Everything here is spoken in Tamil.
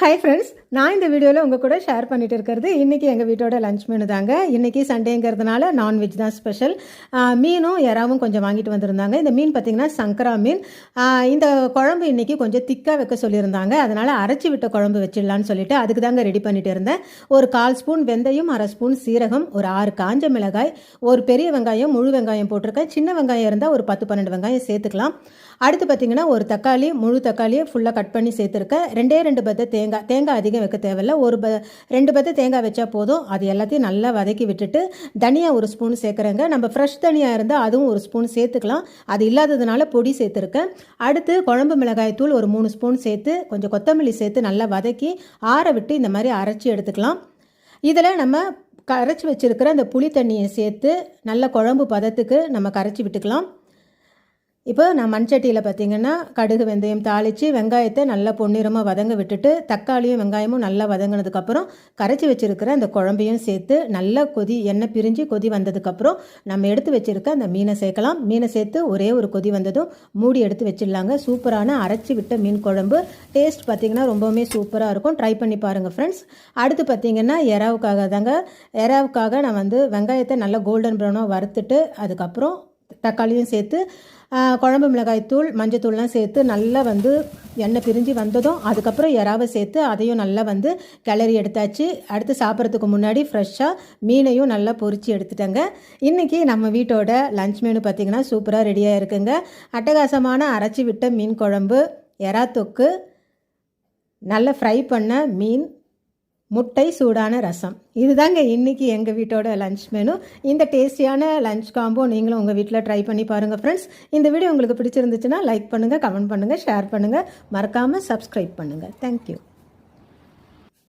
ஹாய் ஃப்ரெண்ட்ஸ், நான் இந்த வீடியோவில் உங்கள் கூட ஷேர் பண்ணிட்டு இருக்கிறது இன்றைக்கி எங்கள் வீட்டோட லஞ்ச் மெனு தாங்க. இன்றைக்கி சண்டேங்கிறதுனால நான்வெஜ் தான் ஸ்பெஷல். மீனும் எறாவும் கொஞ்சம் வாங்கிட்டு வந்திருந்தாங்க. இந்த மீன் பார்த்திங்கன்னா சங்கரா மீன். இந்த குழம்பு இன்றைக்கி கொஞ்சம் திக்காக வைக்க சொல்லியிருந்தாங்க. அதனால் அரைச்சி விட்ட குழம்பு வச்சிடலான்னு சொல்லிட்டு அதுக்கு தாங்க ரெடி பண்ணிட்டு இருந்தேன். ஒரு 1/4 ஸ்பூன் வெந்தயம், 1/2 ஸ்பூன் சீரகம், ஒரு 6 காஞ்ச மிளகாய், ஒரு பெரிய வெங்காயம், முழு வெங்காயம் போட்டிருக்கேன். சின்ன வெங்காயம் இருந்தால் ஒரு 10-12 வெங்காயம் சேர்த்துக்கலாம். அடுத்து பார்த்திங்கன்னா ஒரு தக்காளி, முழு தக்காளியை ஃபுல்லாக கட் பண்ணி சேர்த்துருக்கேன். 2 பத்த தேங்காய் அதிகம் வைக்க தேவையில்லை. 2 பத்த தேங்காய் வச்சா போதும். அது எல்லாத்தையும் நல்லா வதக்கி விட்டுட்டு தனியா 1 ஸ்பூன் சேர்க்குறேங்க. நம்ம ஃப்ரெஷ் தனியாக இருந்தால் அதுவும் 1 ஸ்பூன் சேர்த்துக்கலாம். அது இல்லாததுனால பொடி சேர்த்துருக்கேன். அடுத்து குழம்பு மிளகாய் தூள் ஒரு 3 ஸ்பூன் சேர்த்து கொஞ்சம் கொத்தமல்லி சேர்த்து நல்லா வதக்கி ஆற விட்டு இந்த மாதிரி அரைச்சி எடுத்துக்கலாம். இதில் நம்ம கரைச்சி வச்சுருக்கிற அந்த புளி தண்ணியை சேர்த்து நல்ல குழம்பு பதத்துக்கு நம்ம கரைச்சி விட்டுக்கலாம். இப்போ நான் மண்சட்டியில் பார்த்திங்கன்னா கடுகு வெந்தயம் தாளித்து வெங்காயத்தை நல்லா பொன்னிறமாக வதங்க விட்டுட்டு தக்காளியும் வெங்காயமும் நல்லா வதங்கினதுக்கப்புறம் கரைச்சி வச்சுருக்கிற அந்த குழம்பையும் சேர்த்து நல்லா எண்ணெய் பிரிஞ்சு கொதி வந்ததுக்கப்புறம் நம்ம எடுத்து வச்சுருக்க அந்த மீனை சேர்க்கலாம். மீனை சேர்த்து ஒரே ஒரு கொதி வந்ததும் மூடி எடுத்து வச்சிடலாங்க. சூப்பரான அரைச்சி விட்ட மீன் குழம்பு. டேஸ்ட் பார்த்திங்கன்னா ரொம்பவுமே சூப்பராக இருக்கும். ட்ரை பண்ணி பாருங்கள் ஃப்ரெண்ட்ஸ். அடுத்து பார்த்திங்கன்னா எறாவுக்காக நான் வெங்காயத்தை நல்லா கோல்டன் ப்ரௌனாக வறுத்துட்டு அதுக்கப்புறம் தக்காளியும் சேர்த்து குழம்பு மிளகாய் தூள், மஞ்சத்தூள்லாம் சேர்த்து நல்லா எண்ணெய் பிரிஞ்சு வந்ததும் அதுக்கப்புறம் எறாவை சேர்த்து அதையும் நல்லா கிளறி எடுத்தாச்சு. அடுத்து சாப்பிட்றதுக்கு முன்னாடி ஃப்ரெஷ்ஷாக மீனையும் நல்லா பொரித்து எடுத்துட்டேங்க. இன்றைக்கி நம்ம வீட்டோட லஞ்ச் மெனு பார்த்திங்கன்னா சூப்பராக ரெடியாக இருக்குங்க. அட்டகாசமான அரைச்சி விட்ட மீன் குழம்பு, எறா தொக்கு, நல்லா ஃப்ரை பண்ண மீன், முட்டை, சூடான ரசம். இதுதாங்க இன்றைக்கி எங்கள் வீட்டோட லஞ்ச் மெனு. இந்த டேஸ்டியான லஞ்ச் காம்போ நீங்களும் உங்கள் வீட்டில் ட்ரை பண்ணி பாருங்கள் ஃப்ரெண்ட்ஸ். இந்த வீடியோ உங்களுக்கு பிடிச்சிருந்துச்சுன்னா லைக் பண்ணுங்கள், கமெண்ட் பண்ணுங்கள், ஷேர் பண்ணுங்கள், மறக்காமல் சப்ஸ்கிரைப் பண்ணுங்கள். தேங்க்யூ.